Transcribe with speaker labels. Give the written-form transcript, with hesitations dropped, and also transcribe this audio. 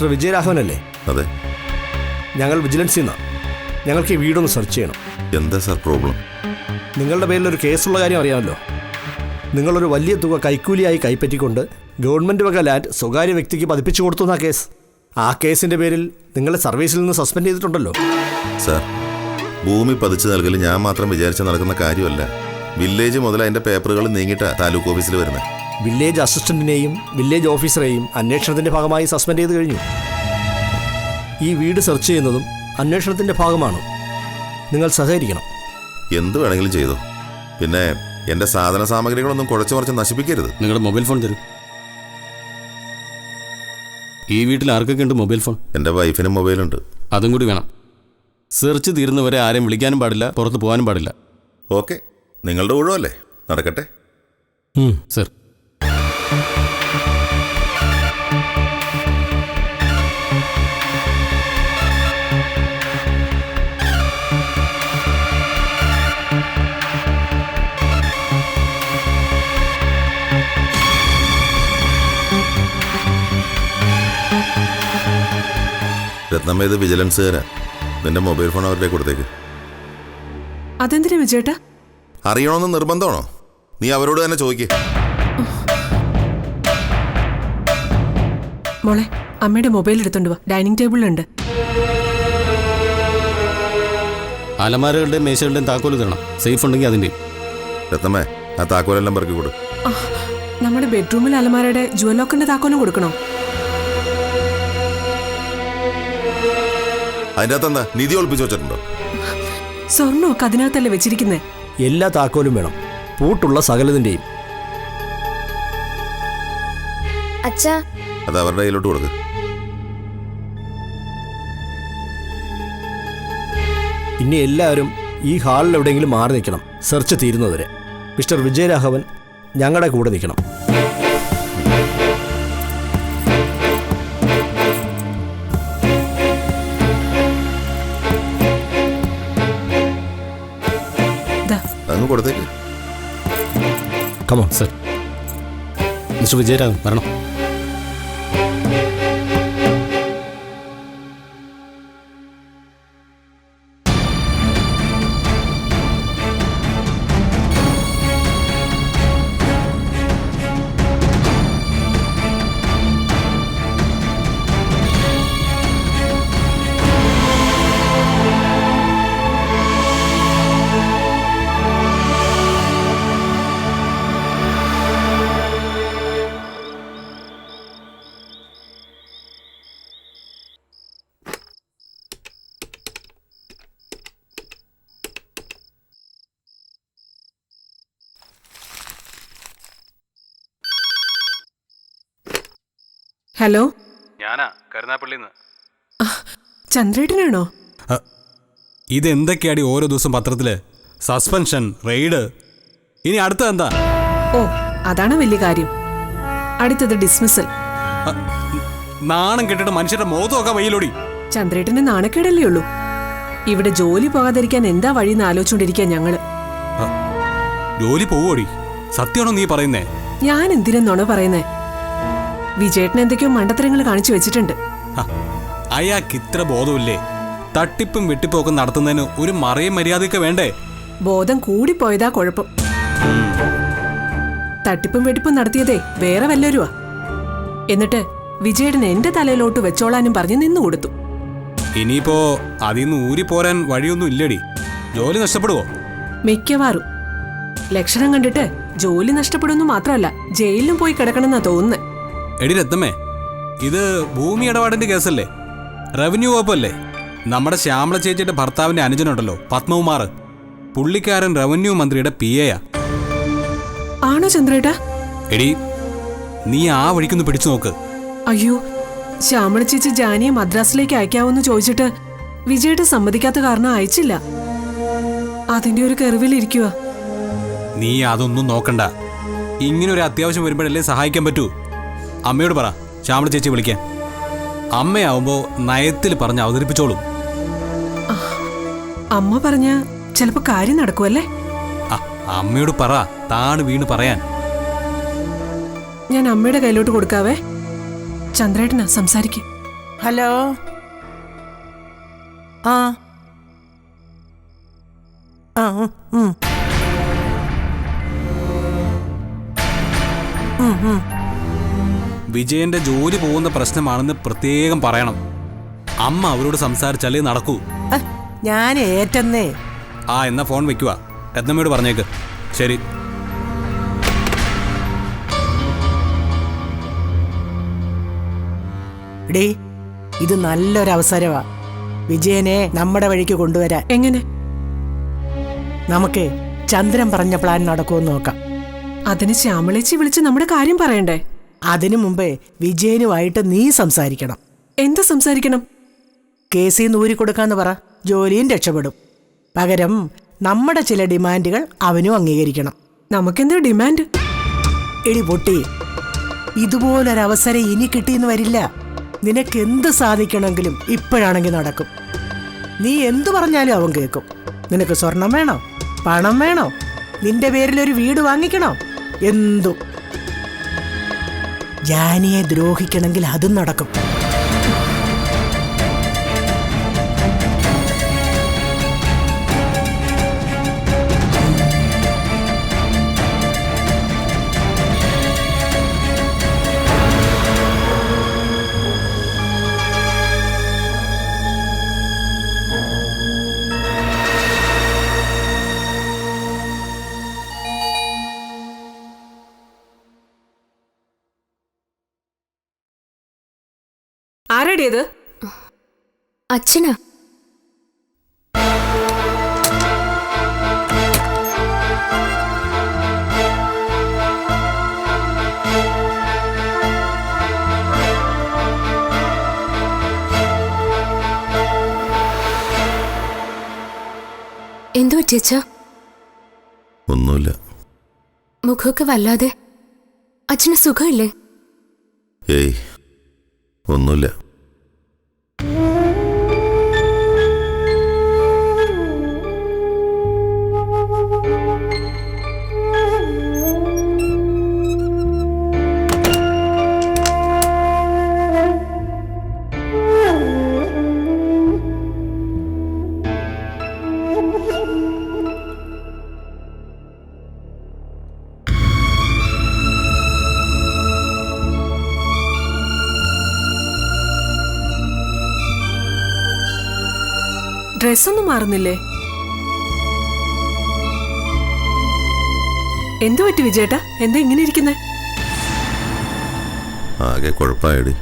Speaker 1: Mister വിജയരാഘവനല്ലേ?
Speaker 2: അതെ.
Speaker 1: ഞങ്ങൾ വിജിലൻസിൽ നിന്നാണ്. ഞങ്ങൾക്ക് ഈ വീടൊന്ന് സെർച്ച് ചെയ്യണം.
Speaker 2: എന്താ സാർ പ്രോബ്ലം?
Speaker 1: നിങ്ങളുടെ പേരിലൊരു കേസുള്ള കാര്യം അറിയാമല്ലോ. നിങ്ങളൊരു വലിയ തുക കൈക്കൂലിയായി കൈപ്പറ്റിക്കൊണ്ട് ഗവൺമെൻറ് വക ലാൻഡ് സ്വകാര്യ വ്യക്തിക്ക് പതിപ്പിച്ചു കൊടുത്തു എന്ന കേസ്. ആ കേസിൻ്റെ പേരിൽ നിങ്ങളെ സർവീസിൽ നിന്ന് സസ്പെൻഡ് ചെയ്തിട്ടുണ്ടല്ലോ.
Speaker 2: സാർ, ഭൂമി പതിച്ചു നൽകൽ ഞാൻ മാത്രം വിചാരിച്ച് നടക്കുന്ന കാര്യമല്ല. വില്ലേജ് മുതൽ അതിൻ്റെ പേപ്പറുകൾ നീങ്ങിയിട്ടാ താലൂക്ക് ഓഫീസിൽ വരുന്നത്.
Speaker 1: വില്ലേജ് അസിസ്റ്റന്റിനെയും വില്ലേജ് ഓഫീസറെയും അന്വേഷണത്തിൻ്റെ ഭാഗമായി സസ്പെൻഡ് ചെയ്ത് കഴിഞ്ഞു. ഈ വീട് സെർച്ച് ചെയ്യുന്നതും അന്വേഷണത്തിൻ്റെ ഭാഗമാണ്. നിങ്ങൾ സഹകരിക്കണം.
Speaker 2: എന്ത് വേണമെങ്കിലും ചെയ്തോ. പിന്നെ എൻ്റെ സാധന സാമഗ്രികളൊന്നും കുഴച്ചു മറിച്ച് നശിപ്പിക്കരുത്.
Speaker 3: നിങ്ങളുടെ മൊബൈൽ ഫോൺ തരൂ. ഈ വീട്ടിൽ ആർക്കൊക്കെ ഉണ്ട് മൊബൈൽ ഫോൺ?
Speaker 2: എൻ്റെ വൈഫിനും മൊബൈലുണ്ട്.
Speaker 3: അതും കൂടി വേണം. സെർച്ച് തീരുന്നവരെ ആരെയും വിളിക്കാനും പാടില്ല, പുറത്ത് പോകാനും പാടില്ല.
Speaker 2: ഓക്കെ, നിങ്ങളുടെ ഊഴമല്ലേ, നടക്കട്ടെ.
Speaker 3: സർ.
Speaker 2: രത്നമ്മ, ഇത് വിജിലൻസുകാരാ. നിന്റെ മൊബൈൽ ഫോൺ അവരുടെ കൊടുത്തേക്ക്.
Speaker 4: അതെന്തിനാ വിജയേട്ടാ?
Speaker 2: അറിയണമെന്ന് നിർബന്ധമാണോ? നീ അവരോട് തന്നെ ചോദിക്കേ.
Speaker 4: മോളെ, അമ്മയുടെ മൊബൈൽ എടുത്തോണ്ട് വാ, ഡൈനിങ് ടേബിളിലുണ്ട്.
Speaker 3: അലമാരകളുടെയും മേശകളുടെയും താക്കോല് തരണം. സേഫ് ഉണ്ടെങ്കിൽ അതിൻ്റെയും.
Speaker 2: രത്നമ്മേ, ആ താക്കോലെല്ലാം പറക്കി കൊടു.
Speaker 4: നമ്മുടെ ബെഡ്റൂമിൽ അലമാരയുടെ ജുവൽ ലോക്കറിന്റെ താക്കോലും കൊടുക്കണോ?
Speaker 2: അതിൻ്റെ അകത്ത് എന്താ നിധി ഒളിപ്പിച്ചു വെച്ചിട്ടുണ്ടോ?
Speaker 4: സ്വർണ്ണമൊക്കെ അതിനകത്തല്ലേ വെച്ചിരിക്കുന്നേ?
Speaker 1: എല്ലാ താക്കോലും വേണം, പൂട്ടുള്ള സകലതിൻ്റെയും.
Speaker 5: അച്ഛാ,
Speaker 2: അത് അവരുടെ കയ്യിലോട്ട് കൊടുക്ക്.
Speaker 1: ഇനി എല്ലാവരും ഈ ഹാളിൽ എവിടെയെങ്കിലും മാറി നിൽക്കണം, സെർച്ച് തീരുന്നവരെ. മിസ്റ്റർ വിജയരാഘവൻ ഞങ്ങളുടെ കൂടെ നിൽക്കണം.
Speaker 2: അങ്ങ് കൊടുത്തേക്ക്.
Speaker 1: Come on
Speaker 3: sir. മിസ്റ്റർ വിജയരാഘവൻ വരണം.
Speaker 4: ഹലോ,
Speaker 6: ഞാനാ കരുനാപ്പള്ളിന്ന്.
Speaker 4: ചന്ദ്രേട്ടനാണോ?
Speaker 6: ഇതെന്തൊക്കെയാടി ഓരോ ദിവസം പത്രത്തില്? സസ്പെൻഷൻ, റെയ്ഡ്, ഇനി അടുത്ത എന്താ?
Speaker 4: ഓ, അതാണ് വലിയ കാര്യം. അടുത്തത് ഡിസ്മിസൽ.
Speaker 6: നാണം കെട്ടിട്ട് മനുഷ്യരുടെ മുഖത്തൊക്കെ വയ്യിലോടി.
Speaker 4: ചന്ദ്രേട്ടന് നാണക്കേടല്ലേ ഉള്ളൂ. ഇവിടെ ജോലി പോകാതിരിക്കാൻ എന്താ വഴിന്ന് ആലോചിച്ചോണ്ടിരിക്കാ ഞങ്ങള്.
Speaker 6: ജോലി പോവോടി? സത്യമാണോ നീ പറയുന്നേ?
Speaker 4: ഞാൻ എന്തിനെന്നാണോ പറയുന്നേ? വിജയേട്ടൻ എന്തൊക്കെയോ മണ്ടത്തരങ്ങൾ കാണിച്ചു വെച്ചിട്ടുണ്ട്.
Speaker 6: അയാൾക്ക് ഇത്ര ബോധമില്ലേ? തട്ടിപ്പും വെട്ടിപ്പൊക്കെ നടത്തുന്നതിന് ഒരു മറയും മര്യാദയൊക്കെ വേണ്ടേ?
Speaker 4: ബോധം കൂടിപ്പോയതാ കുഴപ്പം. തട്ടിപ്പും വെട്ടിപ്പും നടത്തിയതേ വേറെ വല്ലരുവാ. എന്നിട്ട് വിജയേട്ടൻ എന്റെ തലയിലോട്ട് വെച്ചോളാനും പറഞ്ഞ് നിന്നു കൊടുത്തു.
Speaker 6: ഇനിയിപ്പോ അതിന്ന് ഊരിപ്പോരാൻ വഴിയൊന്നും ഇല്ലടി. ജോലി നഷ്ടപ്പെടുവോ?
Speaker 4: മിക്കവാറും. ലക്ഷണം കണ്ടിട്ട് ജോലി നഷ്ടപ്പെടുന്നു മാത്രമല്ല, ജയിലിലും പോയി കിടക്കണമെന്നാ തോന്നുന്നേ.
Speaker 6: എടി രത്നമ്മേ, ഇത് ഭൂമി ഇടപാടിന്റെ കേസല്ലേ? റവന്യൂ വകുപ്പല്ലേ? നമ്മുടെ ശ്യാമള ചേച്ചിയുടെ ഭർത്താവിന്റെ അനുജനുണ്ടല്ലോ, പത്മകുമാർ, പുള്ളിക്കാരൻ റവന്യൂ മന്ത്രിയുടെ PA.
Speaker 4: ആണോ ചന്ദ്രേട്ടാ?
Speaker 6: എടി, നീ ആ വഴിക്കൊന്ന് പിടിച്ചു നോക്ക്.
Speaker 4: അയ്യോ, ശ്യാമള ചേച്ചി ജാനിയെ മദ്രാസിലേക്ക് അയക്കാവെന്ന് ചോദിച്ചിട്ട് വിജയേട്ടൻ സമ്മതിക്കാത്ത കാരണം അയച്ചില്ല. അതിന്റെ ഒരു കെറിവിലിരിക്കുക.
Speaker 6: നീ അതൊന്നും നോക്കണ്ട. ഇങ്ങനൊരു അത്യാവശ്യം വരുമ്പോഴല്ലേ സഹായിക്കാൻ പറ്റൂ. അമ്മയോട് പറ ശ്യാമള ചേച്ചി വിളിക്കാൻ. അമ്മയാവുമ്പോ നയത്തിൽ പറഞ്ഞ് അവതരിപ്പിച്ചോളും.
Speaker 4: അമ്മ പറഞ്ഞ ചിലപ്പോ കാര്യം നടക്കുമല്ലേ?
Speaker 6: അമ്മയോട് പറ, താണ് വീണ് പറയാൻ.
Speaker 4: ഞാൻ അമ്മയുടെ കയ്യിലോട്ട് കൊടുക്കാവേ. ചന്ദ്രേട്ടനാ സംസാരിക്കും.
Speaker 7: ഹലോ. ആ ആ
Speaker 6: വിജയന്റെ ജോലി പോകുന്ന പ്രശ്നമാണെന്ന് പ്രത്യേകം പറയണം. അമ്മ അവരോട് സംസാരിച്ചാലേ നടക്കൂ.
Speaker 7: ഞാൻ ഏറ്റന്നേ.
Speaker 6: ആ എന്നാ ഫോൺ വെക്കുക. രത്നമ്മയോട് പറഞ്ഞേക്ക്. ശരി.
Speaker 7: ഡേ, ഇത് നല്ലൊരവസരമാ വിജയനെ നമ്മുടെ വഴിക്ക് കൊണ്ടുവരാൻ.
Speaker 4: എങ്ങനെ?
Speaker 7: നമുക്ക് ചന്ദ്രൻ പറഞ്ഞ പ്ലാൻ നടക്കുമെന്ന് നോക്കാം.
Speaker 4: അതിന് ശ്യാമളേച്ചി വിളിച്ച് നമ്മുടെ കാര്യം പറയണ്ടേ?
Speaker 7: അതിനു മുമ്പേ വിജയനുമായിട്ട് നീ സംസാരിക്കണം.
Speaker 4: എന്ത് സംസാരിക്കണം?
Speaker 7: കേസിൽ നിന്ന് ഊരിക്കൊടുക്കാന്ന് പറ. ജോലിയും രക്ഷപ്പെടും. പകരം നമ്മുടെ ചില ഡിമാൻഡുകൾ അവനും അംഗീകരിക്കണം.
Speaker 4: നമുക്കെന്താ ഡിമാൻഡ്?
Speaker 7: എടി പൊട്ടി, ഇതുപോലൊരവസരം ഇനി കിട്ടിയെന്ന് വരില്ല. നിനക്ക് എന്ത് സാധിക്കണമെങ്കിലും ഇപ്പോഴാണെങ്കിൽ നടക്കും. നീ എന്തു പറഞ്ഞാലും അവൻ കേൾക്കും. നിനക്ക് സ്വർണം വേണോ, പണം വേണോ, നിന്റെ പേരിലൊരു വീട് വാങ്ങിക്കണോ, എന്തു. ജാനിയെ ദ്രോഹിക്കണമെങ്കിൽ അതും നടക്കും.
Speaker 4: ആരാടിയത്?
Speaker 5: അച്ഛനാ. എന്തു പറ്റിയച്ഛ?
Speaker 2: ഒന്നുമില്ല.
Speaker 5: മുഖമൊക്കെ വല്ലാതെ. അച്ഛന് സുഖമില്ലേ?
Speaker 2: ഏയ്, ഒന്നുമില്ല.
Speaker 4: ഡ്രസ്സൊന്നും മാറുന്നില്ലേ? എന്തു പറ്റി വിജയേട്ടാ? എന്താ ഇങ്ങനെ ഇരിക്കുന്നേ?
Speaker 2: ആകെ കുഴപ്പമായിടി.